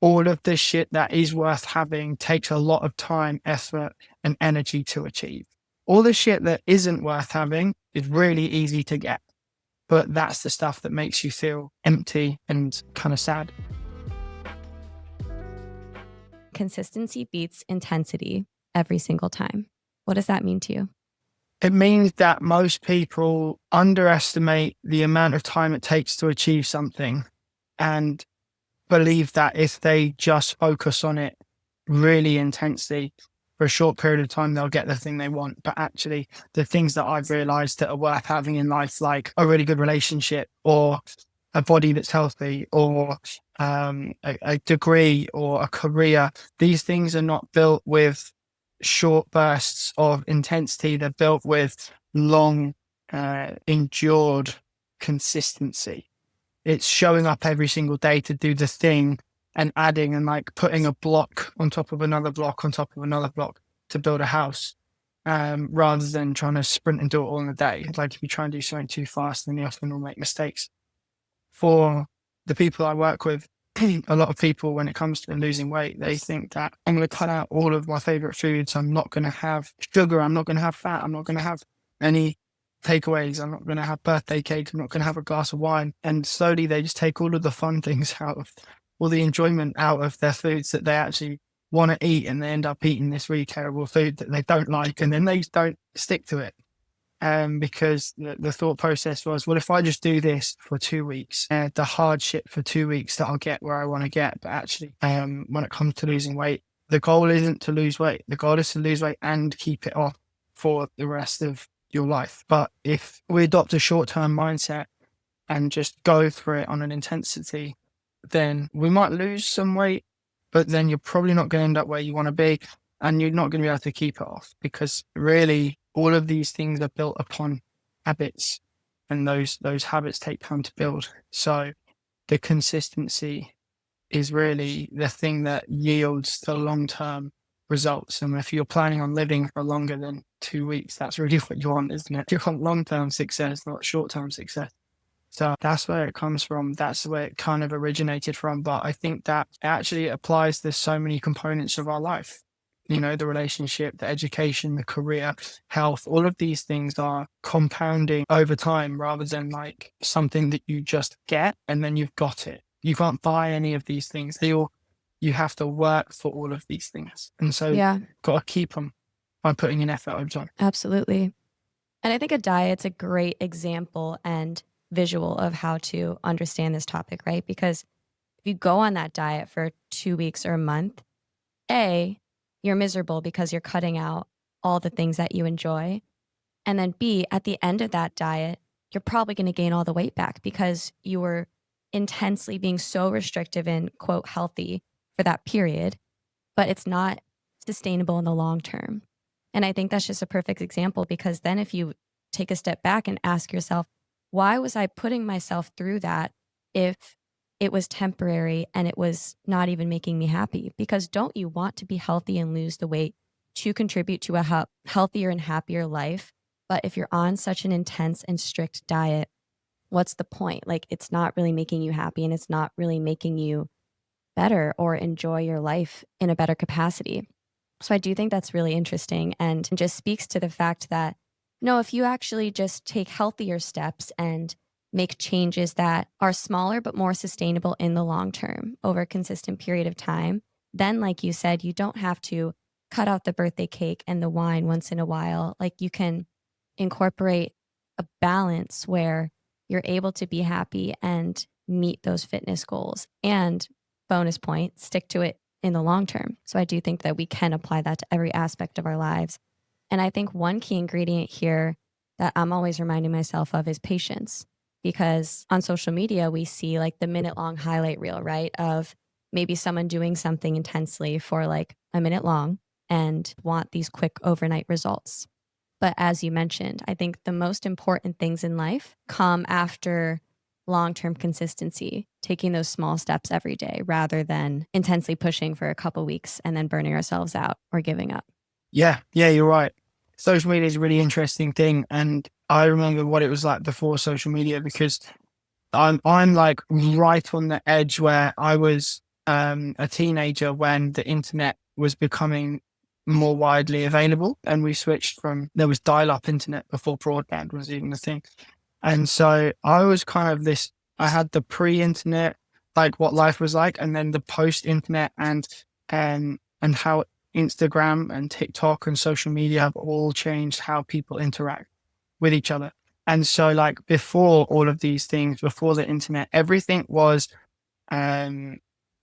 all of the shit that is worth having takes a lot of time, effort, and energy to achieve. All the shit that isn't worth having is really easy to get, but that's the stuff that makes you feel empty and kind of sad. Consistency beats intensity every single time. What does that mean to you? It means that most people underestimate the amount of time it takes to achieve something and believe that if they just focus on it really intensely for a short period of time, they'll get the thing they want. But actually, the things that I've realized that are worth having in life, like a really good relationship or a body that's healthy or a degree or a career, these things are not built with short bursts of intensity. They're built with long, endured consistency. It's showing up every single day to do the thing and adding and like putting a block on top of another block on top of another block to build a house, rather than trying to sprint and do it all in a day. Like if you try and do something too fast, then you often will make mistakes. For the people I work with, a lot of people, when it comes to losing weight, they think that I'm going to cut out all of my favorite foods. I'm not going to have sugar. I'm not going to have fat. I'm not going to have any takeaways. I'm not going to have birthday cake. I'm not going to have a glass of wine. And slowly they just take all of the fun things out of all the enjoyment out of their foods that they actually want to eat. And they end up eating this really terrible food that they don't like. And then they just don't stick to it. Because the thought process was, well, if I just do this for 2 weeks, the hardship for 2 weeks that I'll get where I want to get. But actually, when it comes to losing weight, the goal isn't to lose weight. The goal is to lose weight and keep it off for the rest of your life. But if we adopt a short-term mindset and just go through it on an intensity, then we might lose some weight, but then you're probably not going to end up where you want to be, and you're not going to be able to keep it off, because really all of these things are built upon habits, and those habits take time to build. So the consistency is really the thing that yields the long-term results. And if you're planning on living for longer than 2 weeks, that's really what you want, isn't it? You want long-term success, not short-term success. So that's where it comes from. That's where it kind of originated from. But I think that actually applies to so many components of our life. You know, the relationship, the education, the career, health, all of these things are compounding over time rather than like something that you just get and then you've got it. You can't buy any of these things. You have to work for all of these things. And so Yeah, got to keep them by putting in effort over time. absolutely. And I think a diet's a great example and visual of how to understand this topic, right? Because if you go on that diet for 2 weeks or a month, A, you're miserable because you're cutting out all the things that you enjoy. And then B, at the end of that diet, you're probably going to gain all the weight back because you were intensely being so restrictive and quote healthy for that period, but it's not sustainable in the long term. And I think that's just a perfect example, because then if you take a step back and ask yourself, why was I putting myself through that if it was temporary and it was not even making me happy? Because don't you want to be healthy and lose the weight to contribute to a healthier and happier life? But if you're on such an intense and strict diet, what's the point? Like, it's not really making you happy and it's not really making you better or enjoy your life in a better capacity. So I do think that's really interesting and just speaks to the fact that, no, if you actually just take healthier steps and make changes that are smaller but more sustainable in the long term over a consistent period of time, then, like you said, you don't have to cut out the birthday cake and the wine once in a while. Like, you can incorporate a balance where you're able to be happy and meet those fitness goals. And bonus point, stick to it in the long term. So I do think that we can apply that to every aspect of our lives. And I think one key ingredient here that I'm always reminding myself of is patience. Because on social media, we see like the minute long highlight reel, right? Of maybe someone doing something intensely for like a minute long and want these quick overnight results. But as you mentioned, I think the most important things in life come after long-term consistency, taking those small steps every day rather than intensely pushing for a couple weeks and then burning ourselves out or giving up. Yeah, you're right. Social media is a really interesting thing. And I remember what it was like before social media, because I'm like right on the edge where I was a teenager when the internet was becoming more widely available, and we switched from, there was dial-up internet before broadband was even a thing. And so I was kind of this, I had the pre-internet, like what life was like, and then the post-internet, and how Instagram and TikTok and social media have all changed how people interact with each other. And so like before all of these things, before the internet, everything was um,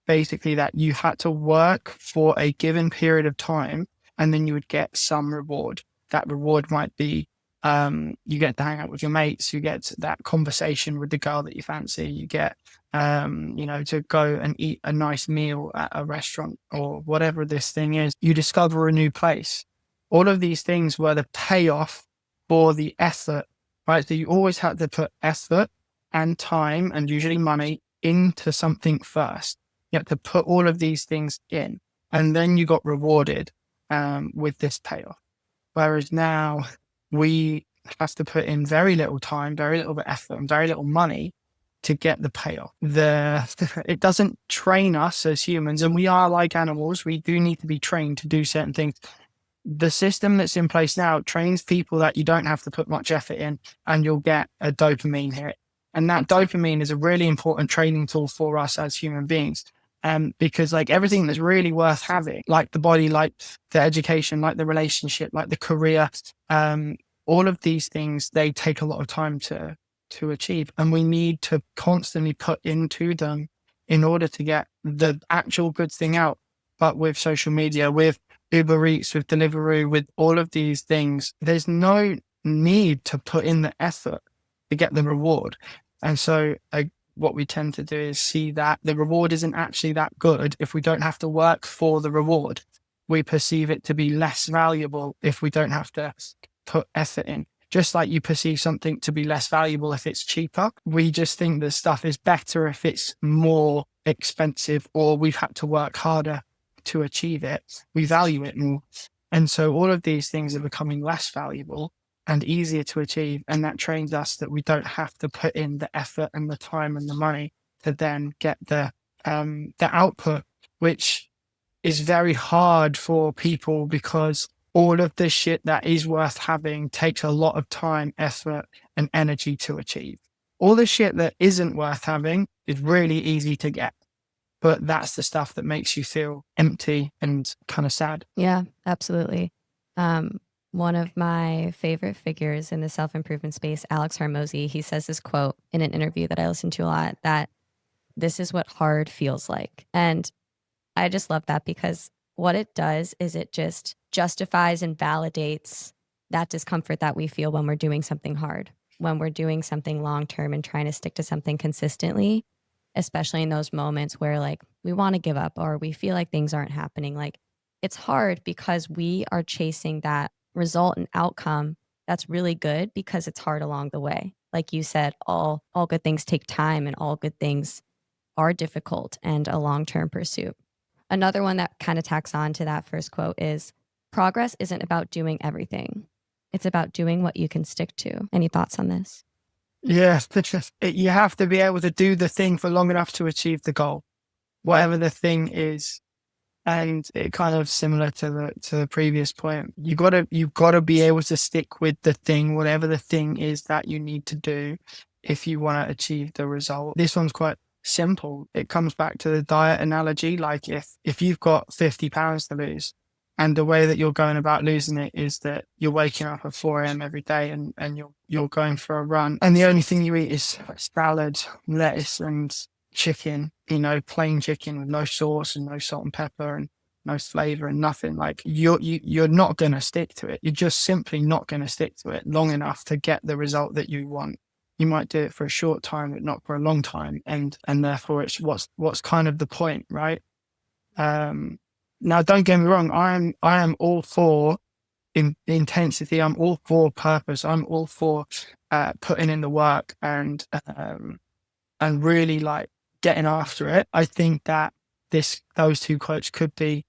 basically that you had to work for a given period of time and then you would get some reward. That reward might be you get to hang out with your mates, you get that conversation with the girl that you fancy, you get to go and eat a nice meal at a restaurant or whatever this thing is. You discover a new place. All of these things were the payoff for the effort, right? So you always had to put effort and time and usually money into something first. You had to put all of these things in, and then you got rewarded with this payoff. Whereas now we have to put in very little time, very little effort, and very little money to get the payoff. It doesn't train us as humans, and we are like animals. We do need to be trained to do certain things. The system that's in place now trains people that you don't have to put much effort in, and you'll get a dopamine hit. And that dopamine is a really important training tool for us as human beings. Because like everything that's really worth having, like the body, like the education, like the relationship, like the career, all of these things, they take a lot of time to achieve. And we need to constantly put into them in order to get the actual good thing out. But with social media, with Uber Eats, with Deliveroo, with all of these things, there's no need to put in the effort to get the reward. And so what we tend to do is see that the reward isn't actually that good if we don't have to work for the reward. We perceive it to be less valuable if we don't have to put effort in. Just like you perceive something to be less valuable if it's cheaper, we just think that stuff is better if it's more expensive or we've had to work harder to achieve it. We value it more. And so all of these things are becoming less valuable and easier to achieve. And that trains us that we don't have to put in the effort and the time and the money to then get the output, which is very hard for people because all of the shit that is worth having takes a lot of time, effort, and energy to achieve. All the shit that isn't worth having is really easy to get, but that's the stuff that makes you feel empty and kind of sad. Yeah, absolutely. One of my favorite figures in the self-improvement space, Alex Hormozy, he says this quote in an interview that I listen to a lot, that this is what hard feels like. And I just love that because what it does is it just justifies and validates that discomfort that we feel when we're doing something hard, when we're doing something long-term and trying to stick to something consistently, especially in those moments where like we want to give up or we feel like things aren't happening. Like it's hard because we are chasing that result and outcome that's really good because it's hard along the way. Like you said, all good things take time and all good things are difficult and a long-term pursuit. Another one that kind of tacks on to that first quote is progress isn't about doing everything. It's about doing what you can stick to. Any thoughts on this? Yes, you have to be able to do the thing for long enough to achieve the goal, whatever the thing is. And it kind of similar to the previous point. You've got to be able to stick with the thing, whatever the thing is that you need to do if you want to achieve the result. This one's quite simple. It comes back to the diet analogy. Like if you've got 50 pounds to lose, and the way that you're going about losing it is that you're waking up at 4 a.m. every day and you're going for a run, and the only thing you eat is salad, lettuce, and chicken, plain chicken with no sauce and no salt and pepper and no flavor and nothing. Like you're not going to stick to it. You're just simply not going to stick to it long enough to get the result that you want. You might do it for a short time, but not for a long time. And therefore it's what's kind of the point, right? Now don't get me wrong. I am all for intensity. I'm all for purpose. I'm all for putting in the work and really like getting after it. I think that those two quotes could be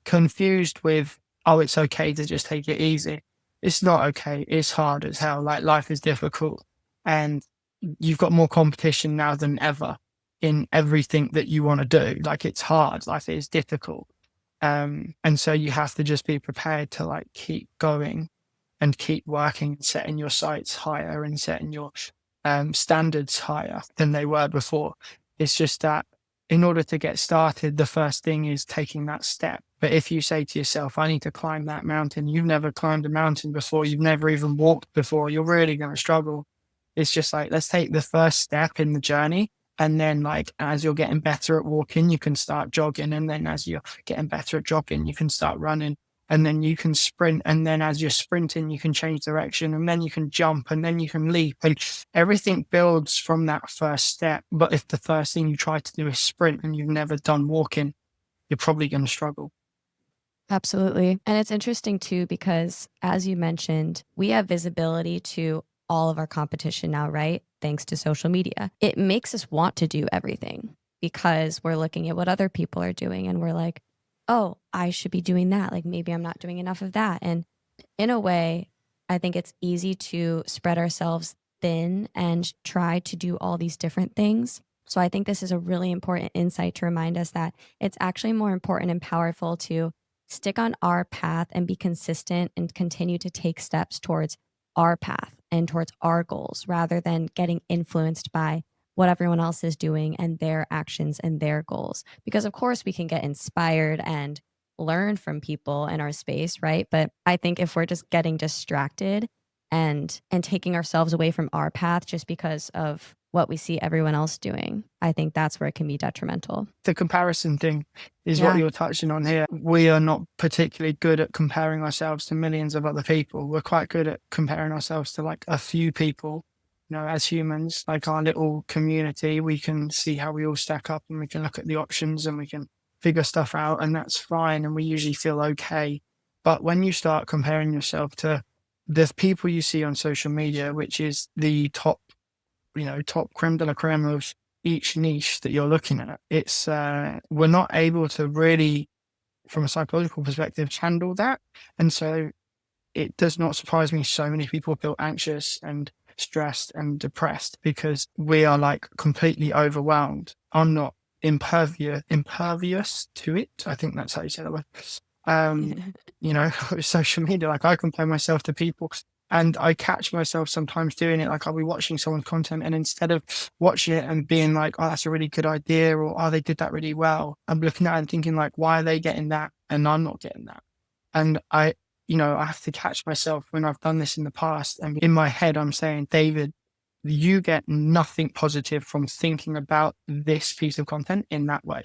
confused with, oh, it's okay to just take it easy. It's not okay. It's hard as hell. Like life is difficult and you've got more competition now than ever. in everything that you want to do. Like, it's hard, like it is difficult. And so you have to just be prepared to like keep going and keep working, setting your sights higher and setting your standards higher than they were before. It's just that in order to get started, the first thing is taking that step. But if you say to yourself, I need to climb that mountain, you've never climbed a mountain before, you've never even walked before, you're really going to struggle. It's just like, let's take the first step in the journey. And then, like, as you're getting better at walking, you can start jogging. And then, as you're getting better at jogging, you can start running. And then you can sprint. And then, as you're sprinting, you can change direction. And then you can jump. And then you can leap. And everything builds from that first step. But if the first thing you try to do is sprint and you've never done walking, you're probably going to struggle. Absolutely. And it's interesting too, because as you mentioned, we have visibility to all of our competition now, right? Thanks to social media. It makes us want to do everything because we're looking at what other people are doing and we're like, oh, I should be doing that. Like maybe I'm not doing enough of that. And in a way, I think it's easy to spread ourselves thin and try to do all these different things. So I think this is a really important insight to remind us that it's actually more important and powerful to stick on our path and be consistent and continue to take steps towards our path and towards our goals rather than getting influenced by what everyone else is doing and their actions and their goals. Because, of course, we can get inspired and learn from people in our space, right? But I think if we're just getting distracted and taking ourselves away from our path just because of what we see everyone else doing, I think that's where it can be detrimental. The comparison thing is what Yeah. you're touching on here. We are not particularly good at comparing ourselves to millions of other people. We're quite good at comparing ourselves to like a few people. You know, as humans, like our little community, we can see how we all stack up and we can look at the options and we can figure stuff out, and that's fine. And we usually feel okay. But when you start comparing yourself to the people you see on social media, which is the top, top creme de la creme of each niche that you're looking at, it's we're not able to really, from a psychological perspective, handle that. And so it does not surprise me so many people feel anxious and stressed and depressed because we are like completely overwhelmed. I'm not impervious to it. I think that's how you say that word. Social media, like I compare myself to people and I catch myself sometimes doing it. Like I'll be watching someone's content and instead of watching it and being like, oh, that's a really good idea, or oh, they did that really well, I'm looking at it and thinking like, why are they getting that and I'm not getting that? And I have to catch myself when I've done this in the past. And in my head, I'm saying, David, you get nothing positive from thinking about this piece of content in that way.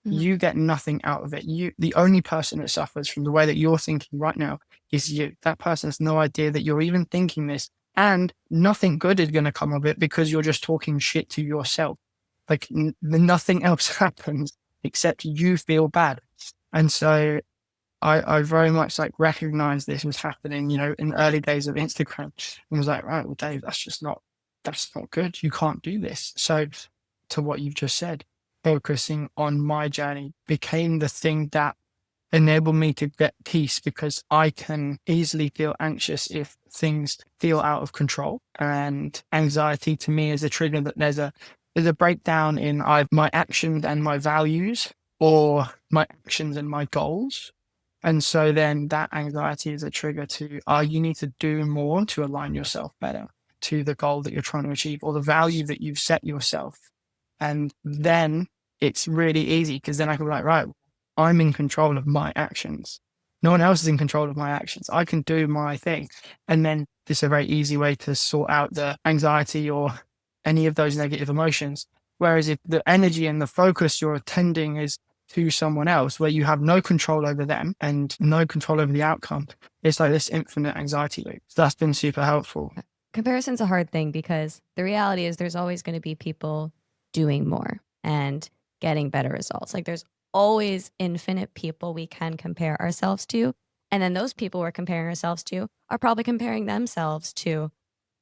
Mhm. You get nothing out of it. The only person that suffers from the way that you're thinking right now is you. That person has no idea that you're even thinking this, and nothing good is going to come of it because you're just talking shit to yourself. Like nothing else happens except you feel bad. And so I very much like recognized this was happening, in the early days of Instagram, and was like, right, well, Dave, that's not good. You can't do this. So to what you've just said, focusing on my journey became the thing that enabled me to get peace, because I can easily feel anxious if things feel out of control. And anxiety to me is a trigger that there's a breakdown in either my actions and my values or my actions and my goals. And so then that anxiety is a trigger to, you need to do more to align yourself better to the goal that you're trying to achieve or the value that you've set yourself. And then it's really easy because then I can be like, right, I'm in control of my actions. No one else is in control of my actions. I can do my thing. And then this is a very easy way to sort out the anxiety or any of those negative emotions. Whereas if the energy and the focus you're attending is to someone else where you have no control over them and no control over the outcome, it's like this infinite anxiety loop. So that's been super helpful. Comparison's a hard thing because the reality is there's always going to be people doing more and getting better results. Like there's always infinite people we can compare ourselves to. And then those people we're comparing ourselves to are probably comparing themselves to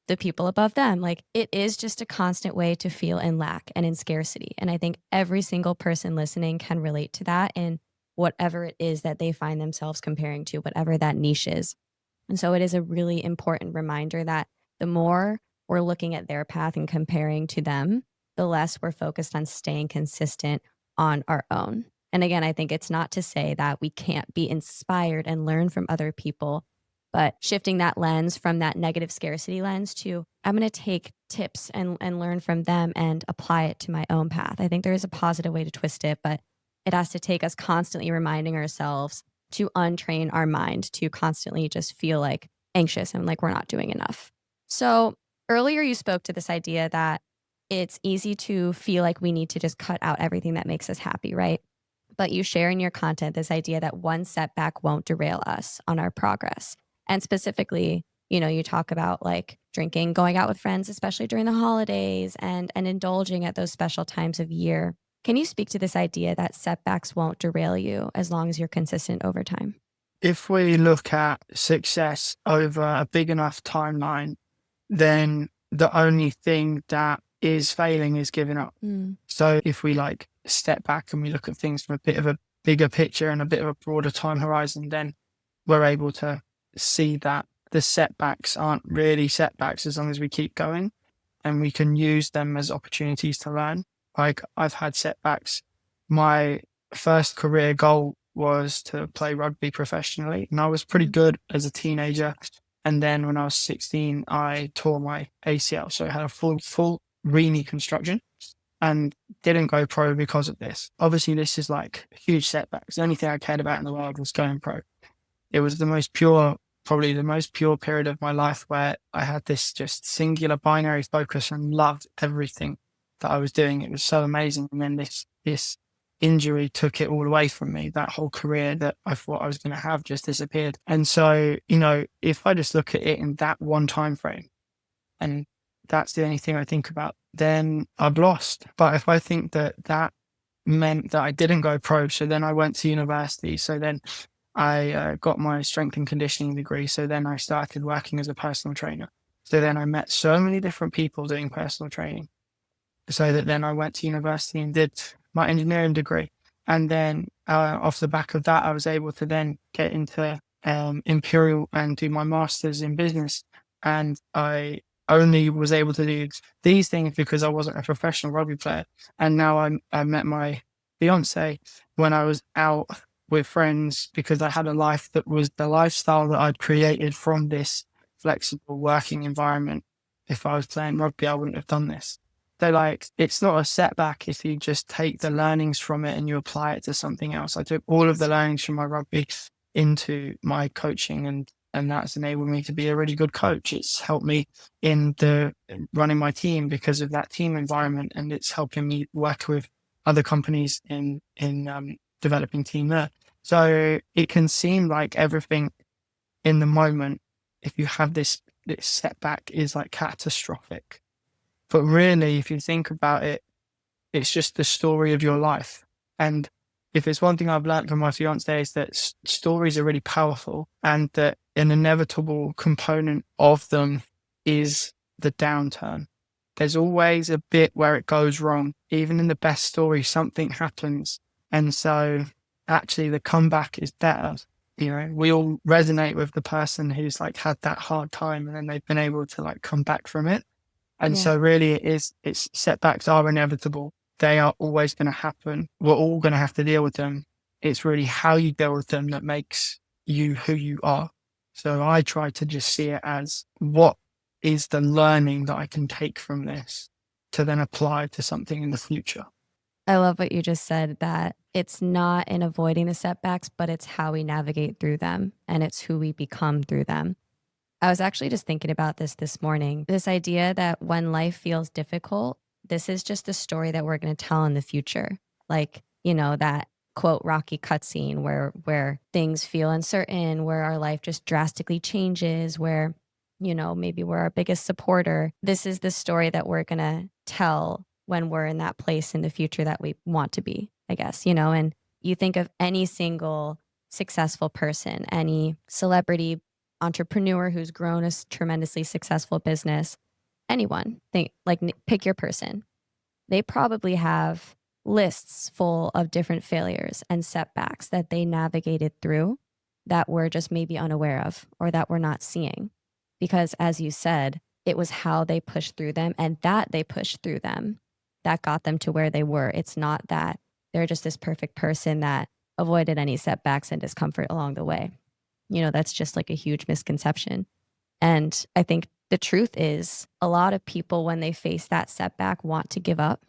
the people above them. Like it is just a constant way to feel in lack and in scarcity. And I think every single person listening can relate to that in whatever it is that they find themselves comparing to, whatever that niche is. And so it is a really important reminder that the more we're looking at their path and comparing to them, the less we're focused on staying consistent on our own. And again, I think it's not to say that we can't be inspired and learn from other people, but shifting that lens from that negative scarcity lens to I'm going to take tips and learn from them and apply it to my own path. I think there is a positive way to twist it, but it has to take us constantly reminding ourselves to untrain our mind to constantly just feel like anxious and like we're not doing enough. So earlier you spoke to this idea that it's easy to feel like we need to just cut out everything that makes us happy, right? But you share in your content this idea that one setback won't derail us on our progress. And specifically, you talk about like drinking, going out with friends, especially during the holidays and indulging at those special times of year. Can you speak to this idea that setbacks won't derail you as long as you're consistent over time? If we look at success over a big enough timeline, then the only thing that is failing is giving up. Mm. So if we like step back and we look at things from a bit of a bigger picture and a bit of a broader time horizon, then we're able to see that the setbacks aren't really setbacks as long as we keep going and we can use them as opportunities to learn. Like I've had setbacks. My first career goal was to play rugby professionally, and I was pretty good as a teenager. And then when I was 16, I tore my ACL. So I had a full knee construction and didn't go pro because of this. Obviously, this is like huge setbacks. The only thing I cared about in the world was going pro. It was probably the most pure period of my life where I had this just singular binary focus and loved everything that I was doing. It was so amazing. And then this injury took it all away from me. That whole career that I thought I was going to have just disappeared. And so, if I just look at it in that one time frame and that's the only thing I think about, then I've lost. But if I think that meant that I didn't go pro, so then I went to university, so then I got my strength and conditioning degree, so then I started working as a personal trainer. So then I met so many different people doing personal training. So that then I went to university and did my engineering degree. And then off the back of that, I was able to then get into Imperial and do my master's in business. And I only was able to do these things because I wasn't a professional rugby player. And now I met my fiance when I was out with friends because I had a life that was the lifestyle that I'd created from this flexible working environment. If I was playing rugby, I wouldn't have done this. So like, it's not a setback if you just take the learnings from it and you apply it to something else. I took all of the learnings from my rugby into my coaching and that's enabled me to be a really good coach. It's helped me in running my team because of that team environment, and it's helping me work with other companies in developing team there. So it can seem like everything in the moment, if you have this setback, is like catastrophic. But really, if you think about it, it's just the story of your life. And if it's one thing I've learned from my fiance is that stories are really powerful and that an inevitable component of them is the downturn. There's always a bit where it goes wrong. Even in the best story, something happens. And so actually the comeback is better. We all resonate with the person who's like had that hard time and then they've been able to like come back from it. And Yeah. so really it's setbacks are inevitable. They are always going to happen. We're all going to have to deal with them. It's really how you deal with them that makes you who you are. So I try to just see it as what is the learning that I can take from this to then apply to something in the future. I love what you just said, that it's not in avoiding the setbacks, but it's how we navigate through them and it's who we become through them. I was actually just thinking about this morning. This idea that when life feels difficult, this is just the story that we're going to tell in the future. Like, that quote Rocky cutscene where things feel uncertain, where our life just drastically changes, where, maybe we're our biggest supporter. This is the story that we're going to tell when we're in that place in the future that we want to be, I guess, and you think of any single successful person, any celebrity, entrepreneur who's grown a tremendously successful business, anyone, pick your person. They probably have lists full of different failures and setbacks that they navigated through that we're just maybe unaware of or that we're not seeing. Because as you said, it was how they pushed through them and that they pushed through them that got them to where they were. It's not that they're just this perfect person that avoided any setbacks and discomfort along the way. That's just like a huge misconception. And I think the truth is a lot of people, when they face that setback, want to give up.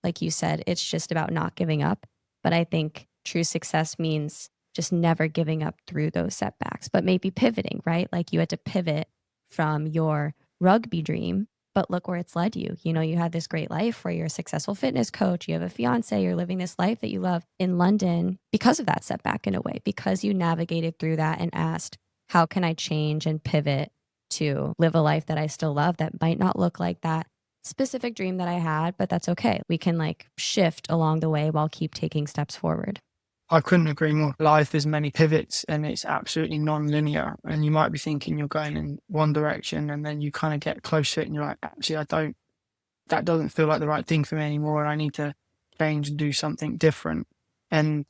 Like you said, it's just about not giving up. But I think true success means just never giving up through those setbacks, but maybe pivoting, right? Like you had to pivot from your rugby dream, but look where it's led you. You had this great life where you're a successful fitness coach, you have a fiance, you're living this life that you love in London because of that setback in a way, because you navigated through that and asked, how can I change and pivot to live a life that I still love that might not look like that specific dream that I had, but that's okay. We can like shift along the way while keep taking steps forward. I couldn't agree more. Life is many pivots and it's absolutely non-linear. And you might be thinking you're going in one direction and then you kind of get close to it and you're like, actually, that doesn't feel like the right thing for me anymore. And I need to change and do something different. And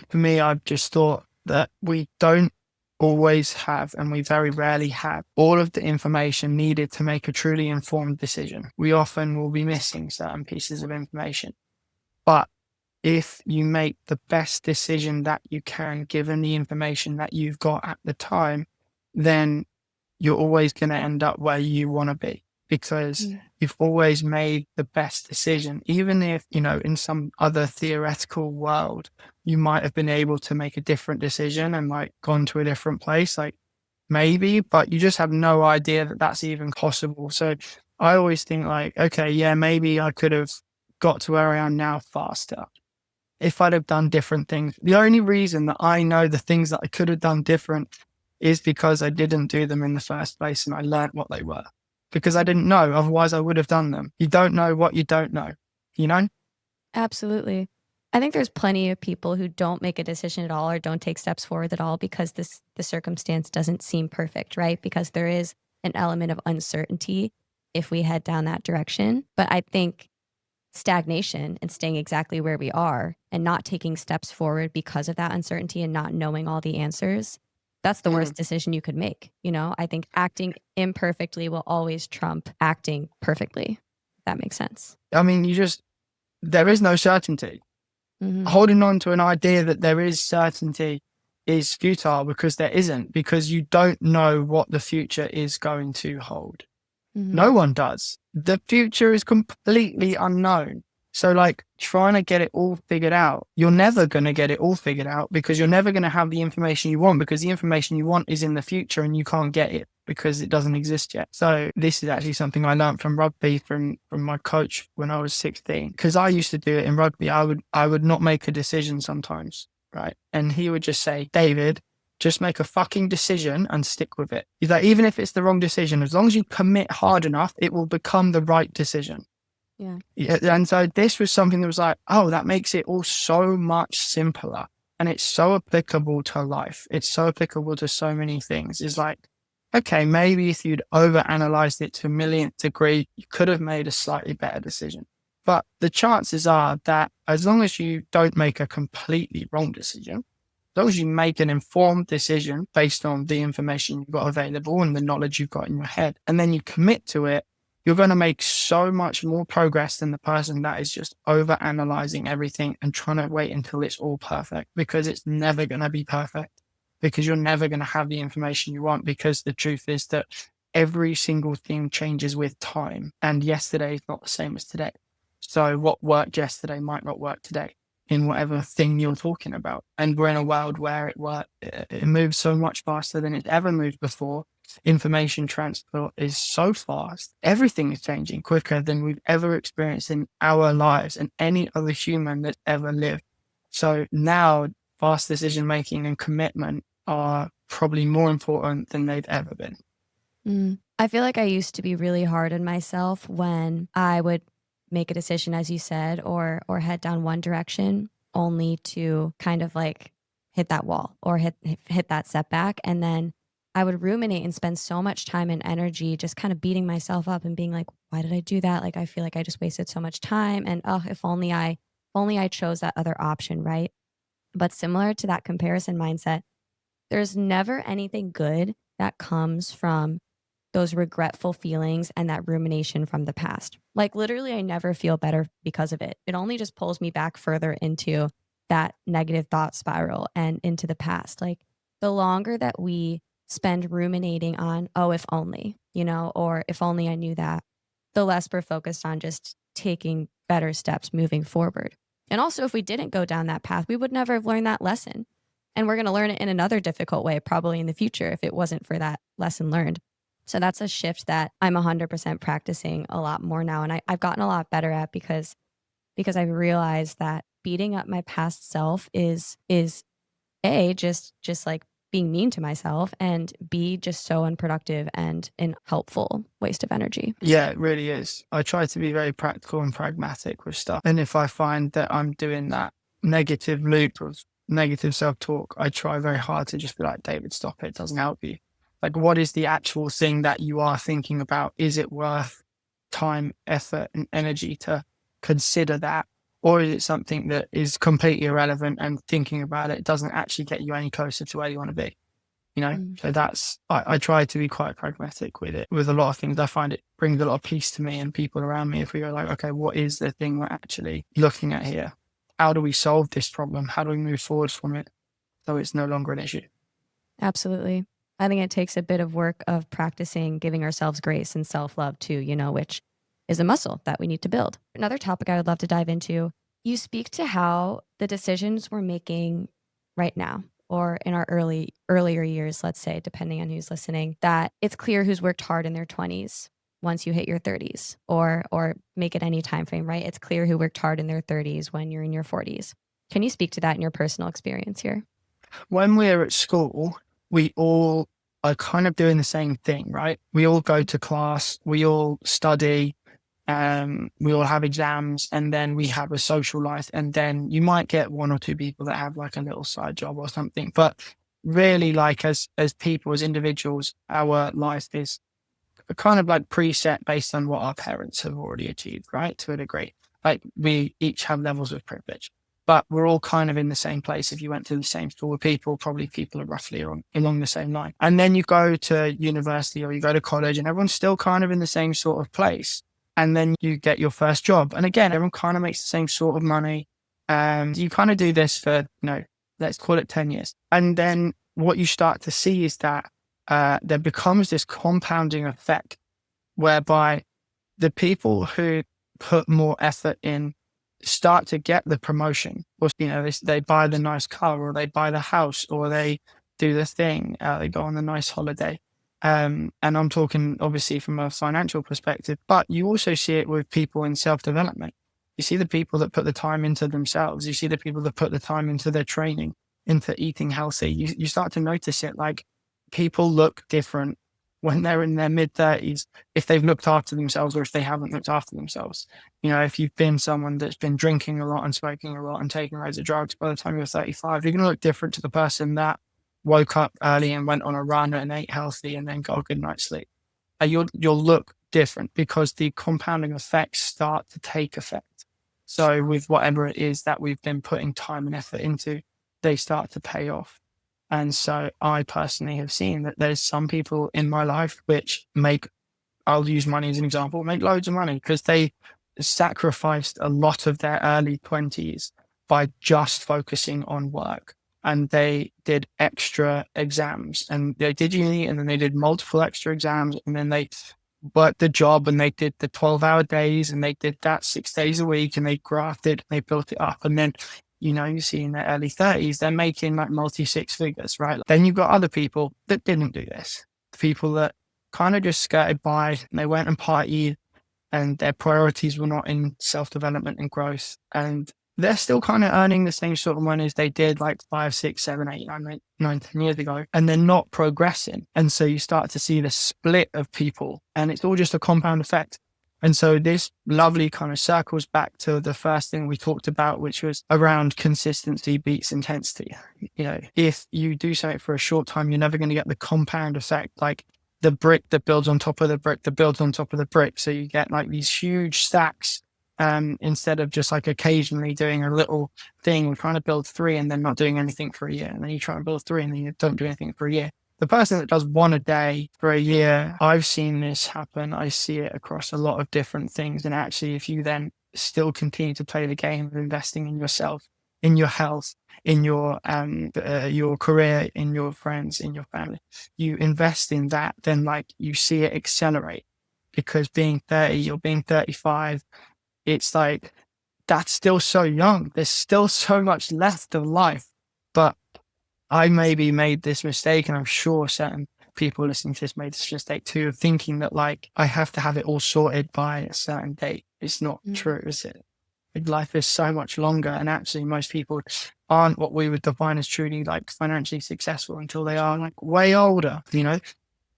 for me, I've just thought that we don't always have, and we very rarely have, all of the information needed to make a truly informed decision. We often will be missing certain pieces of information. But if you make the best decision that you can, given the information that you've got at the time, then you're always going to end up where you want to be because you've always made the best decision. Even if, in some other theoretical world, you might have been able to make a different decision and like gone to a different place, like maybe, but you just have no idea that that's even possible. So I always think like, okay, yeah, maybe I could have got to where I am now faster if I'd have done different things. The only reason that I know the things that I could have done different is because I didn't do them in the first place and I learned what they were because I didn't know. Otherwise, I would have done them. You don't know what you don't know, Absolutely. I think there's plenty of people who don't make a decision at all or don't take steps forward at all because the circumstance doesn't seem perfect, right? Because there is an element of uncertainty if we head down that direction. But I think stagnation and staying exactly where we are and not taking steps forward because of that uncertainty and not knowing all the answers, that's the worst decision you could make. I think acting imperfectly will always trump acting perfectly. That makes sense. I mean, there is no certainty. Holding on to an idea that there is certainty is futile because there isn't, because you don't know what the future is going to hold. No one does. The future is completely unknown. So like trying to get it all figured out, you're never going to get it all figured out because you're never going to have the information you want because the information you want is in the future and you can't get it because it doesn't exist yet. So this is actually something I learned from rugby from my coach when I was 16, because I used to do it in rugby. I would not make a decision sometimes, right? And he would just say, David, just make a fucking decision and stick with it. He's like, even if it's the wrong decision, as long as you commit hard enough, it will become the right decision. Yeah. And so this was something that was like, oh, that makes it all so much simpler. And it's so applicable to life. It's so applicable to so many things. It's like, okay, maybe if you'd overanalyzed it to a millionth degree, you could have made a slightly better decision. But the chances are that as long as you don't make a completely wrong decision, as long as you make an informed decision based on the information you've got available and the knowledge you've got in your head, and then you commit to it, you're going to make so much more progress than the person that is just over analyzing everything and trying to wait until it's all perfect, because it's never going to be perfect, because you're never going to have the information you want, because the truth is that every single thing changes with time, and yesterday is not the same as today. So what worked yesterday might not work today in whatever thing you're talking about. And we're in a world where it moves so much faster than it's ever moved before. Information transport is so fast. Everything is changing quicker than we've ever experienced in our lives and any other human that's ever lived. So now fast decision making and commitment are probably more important than they've ever been. I feel like I used to be really hard on myself when I would make a decision, as you said, or head down one direction only to kind of like hit that wall or hit that setback. And then I would ruminate and spend so much time and energy just kind of beating myself up and being like, why did I do that? Like, I feel like I just wasted so much time. And if only I chose that other option, right? But similar to that comparison mindset, there's never anything good that comes from those regretful feelings and that rumination from the past. Like literally, I never feel better because of it. It only just pulls me back further into that negative thought spiral and into the past. Like the longer that we spend ruminating on, oh, if only, or if only I knew that, the less we're focused on just taking better steps moving forward. And also, if we didn't go down that path, we would never have learned that lesson. And we're going to learn it in another difficult way, probably in the future, if it wasn't for that lesson learned. So that's a shift that I'm 100% practicing a lot more now. And I've gotten a lot better at because I've realized that beating up my past self is A, just like being mean to myself, and B, just so unproductive and an helpful waste of energy. Yeah, it really is. I try to be very practical and pragmatic with stuff. And if I find that I'm doing that negative loop of negative self-talk, I try very hard to just be like, David, stop it. It doesn't help you. Like, what is the actual thing that you are thinking about? Is it worth time, effort, and energy to consider that? Or is it something that is completely irrelevant, and thinking about it doesn't actually get you any closer to where you want to be? So that's, I try to be quite pragmatic with it. With a lot of things, I find it brings a lot of peace to me and people around me if we go like, okay, what is the thing we're actually looking at here? How do we solve this problem? How do we move forward from it so it's no longer an issue? Absolutely. I think it takes a bit of work of practicing giving ourselves grace and self-love too, which is a muscle that we need to build. Another topic I would love to dive into, you speak to how the decisions we're making right now, or in our earlier years, let's say, depending on who's listening, that it's clear who's worked hard in their 20s once you hit your 30s, or make it any time frame, right? It's clear who worked hard in their 30s when you're in your 40s. Can you speak to that in your personal experience here? When we're at school, we all are kind of doing the same thing, right? We all go to class, we all study, we all have exams, and then we have a social life. And then you might get one or two people that have like a little side job or something. But really, like as people, as individuals, our life is kind of like preset based on what our parents have already achieved, right? To a degree. Like we each have levels of privilege, but we're all kind of in the same place. If you went to the same school with people, probably people are roughly along the same line. And then you go to university or you go to college and everyone's still kind of in the same sort of place. And then you get your first job. And again, everyone kind of makes the same sort of money. And you kind of do this for, let's call it 10 years. And then what you start to see is that there becomes this compounding effect whereby the people who put more effort in start to get the promotion, or they buy the nice car, or they buy the house, or they do the thing, they go on the nice holiday. And I'm talking obviously from a financial perspective, but you also see it with people in self-development. You see the people that put the time into themselves. You see the people that put the time into their training, into eating healthy. You start to notice it. Like, people look different when they're in their mid-30s if they've looked after themselves or if they haven't looked after themselves. If you've been someone that's been drinking a lot and smoking a lot and taking loads of drugs, by the time you're 35, you're going to look different to the person that woke up early and went on a run and ate healthy and then got a good night's sleep. You'll look different because the compounding effects start to take effect. So with whatever it is that we've been putting time and effort into, they start to pay off. And so I personally have seen that there's some people in my life which I'll use money as an example, make loads of money because they sacrificed a lot of their early 20s by just focusing on work. And they did extra exams, and they did uni, and then they did multiple extra exams, and then they worked the job, and they did the 12-hour days, and they did that 6 days a week, and they grafted, and they built it up. And then you see in their early 30s, they're making like multi-six figures, right? Then you've got other people that didn't do this. People that kind of just skirted by, and they went and partied, and their priorities were not in self-development and growth. And they're still kind of earning the same sort of money as they did like 5, 6, 7, 8, 9, 10 years ago. And they're not progressing. And so you start to see the split of people, and it's all just a compound effect. And so this lovely kind of circles back to the first thing we talked about, which was around consistency beats intensity. If you do something for a short time, you're never going to get the compound effect, like the brick that builds on top of the brick that builds on top of the brick. So you get like these huge stacks, instead of just like occasionally doing a little thing. We're trying to build 3 and then not doing anything for a year. And then you try and build 3 and then you don't do anything for a year. the person that does one a day for a year, I've seen this happen. I see it across a lot of different things. And actually, if you then still continue to play the game of investing in yourself, in your health, in your career, in your friends, in your family, you invest in that, then like you see it accelerate. Because being 30 or being 35, it's like that's still so young. There's still so much left of life. But I maybe made this mistake, and I'm sure certain people listening to this made this mistake too, of thinking that like I have to have it all sorted by a certain date. It's not Mm. true, is it? Like, life is so much longer, and actually, most people aren't what we would define as truly like financially successful until they are like way older, you know?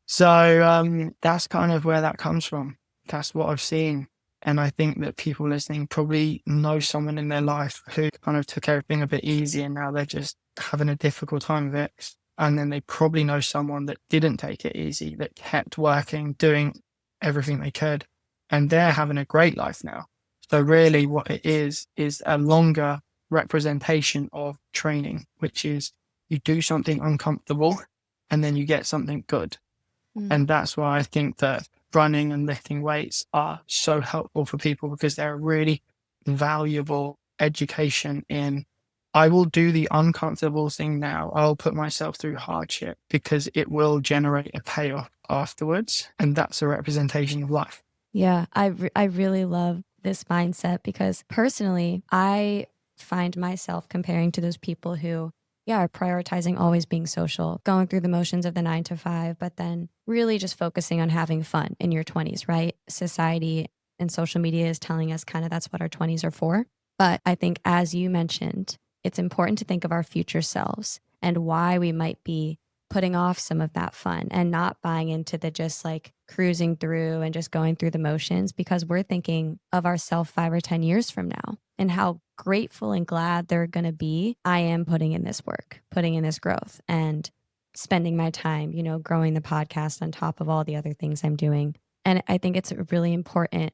So that's kind of where that comes from. That's what I've seen. And I think that people listening probably know someone in their life who kind of took everything a bit easy and now they're just having a difficult time of it. And then they probably know someone that didn't take it easy, that kept working, doing everything they could, and they're having a great life now. So really what it is a longer representation of training, which is you do something uncomfortable and then you get something good. Mm. And that's why I think that running and lifting weights are so helpful for people, because they're a really valuable education in I will do the uncomfortable thing now. I'll put myself through hardship because it will generate a payoff afterwards. And that's a representation of life. Yeah, I really love this mindset because personally, I find myself comparing to those people who, yeah, are prioritizing always being social, going through the motions of the 9 to 5, but then really just focusing on having fun in your 20s, right? Society and social media is telling us kind of that's what our 20s are for. But I think, as you mentioned, it's important to think of our future selves and why we might be putting off some of that fun and not buying into the just like cruising through and just going through the motions, because we're thinking of ourselves 5 or 10 years from now and how grateful and glad they're going to be. I am putting in this work, putting in this growth, and spending my time, growing the podcast on top of all the other things I'm doing. And I think it's a really important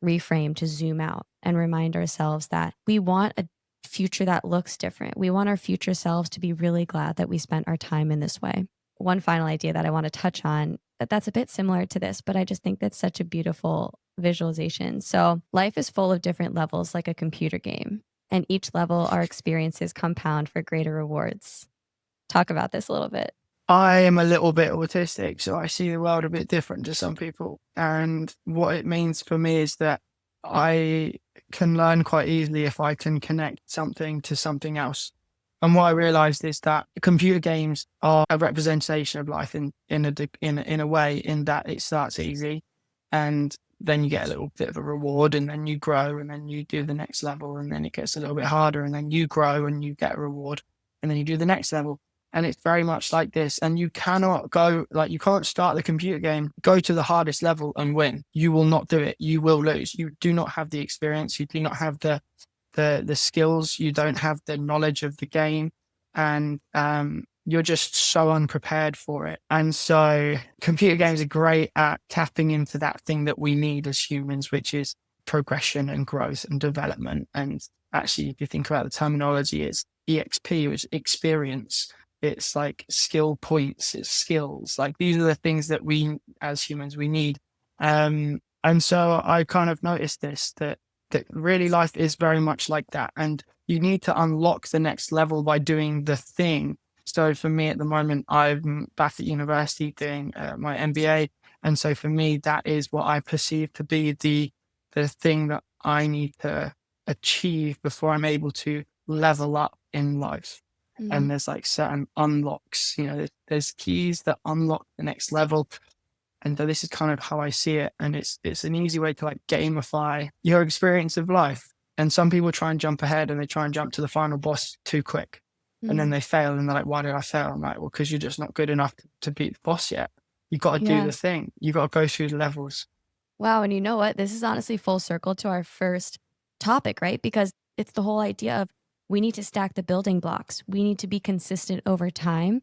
reframe to zoom out and remind ourselves that we want a future that looks different. We want our future selves to be really glad that we spent our time in this way. One final idea that I want to touch on that's a bit similar to this, but I just think that's such a beautiful visualization. So, life is full of different levels like a computer game, and each level our experiences compound for greater rewards. Talk about this a little bit. I am a little bit autistic, so I see the world a bit different to some people. And what it means for me is that I can learn quite easily if I can connect something to something else. And what I realized is that computer games are a representation of life in a way, in that it starts easy and then you get a little bit of a reward, and then you grow, and then you do the next level, and then it gets a little bit harder, and then you grow and you get a reward, and then you do the next level. And it's very much like this. And you cannot you can't start the computer game, go to the hardest level and win. You will not do it. You will lose. You do not have the experience. You do not have the skills. You don't have the knowledge of the game. And you're just so unprepared for it. And so computer games are great at tapping into that thing that we need as humans, which is progression and growth and development. And actually, if you think about the terminology, it's EXP, which is experience. It's like skill points, it's skills. Like these are the things that we as humans we need. And so I kind of noticed this that really life is very much like that. And you need to unlock the next level by doing the thing. So for me at the moment, I'm back at university doing my MBA. And so for me, that is what I perceive to be the thing that I need to achieve before I'm able to level up in life. And there's like certain unlocks, there's keys that unlock the next level. And so this is kind of how I see it. And it's an easy way to like gamify your experience of life. And some people try and jump ahead and they try and jump to the final boss too quick. And then they fail and they're like, why did I fail? I'm like, well, because you're just not good enough to beat the boss yet. You've got to do Yeah. the thing. You've got to go through the levels. Wow. And you know what? This is honestly full circle to our first topic, right? Because it's the whole idea of we need to stack the building blocks. We need to be consistent over time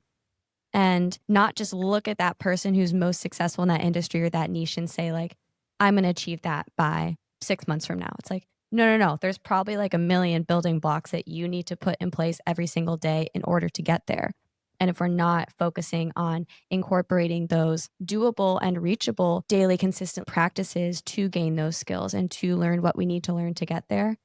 and not just look at that person who's most successful in that industry or that niche and say, like, I'm going to achieve that by 6 months from now. It's like, no. There's probably like a million building blocks that you need to put in place every single day in order to get there. And if we're not focusing on incorporating those doable and reachable daily consistent practices to gain those skills and to learn what we need to learn to get there,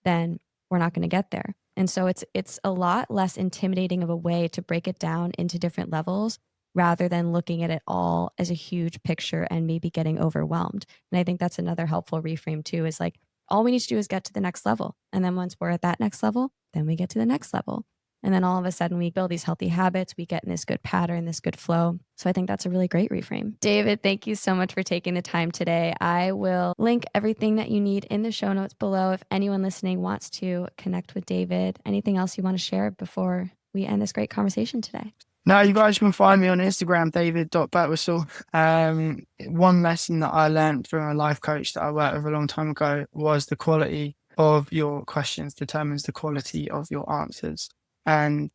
then we're not going to get there. And so it's a lot less intimidating of a way to break it down into different levels rather than looking at it all as a huge picture and maybe getting overwhelmed. And I think that's another helpful reframe too, is like, all we need to do is get to the next level. And then once we're at that next level, then we get to the next level. And then all of a sudden we build these healthy habits, we get in this good pattern, this good flow. So I think that's a really great reframe. David, thank you so much for taking the time today. I will link everything that you need in the show notes below if anyone listening wants to connect with David. Anything else you want to share before we end this great conversation today? No, you guys can find me on Instagram, david.batwhistle. One lesson that I learned from a life coach that I worked with a long time ago was the quality of your questions determines the quality of your answers. And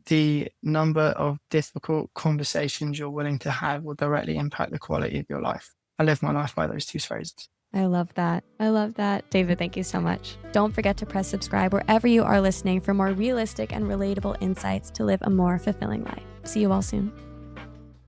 the number of difficult conversations you're willing to have will directly impact the quality of your life. I live my life by those two phrases. I love that. I love that. David, thank you so much. Don't forget to press subscribe wherever you are listening for more realistic and relatable insights to live a more fulfilling life. See you all soon.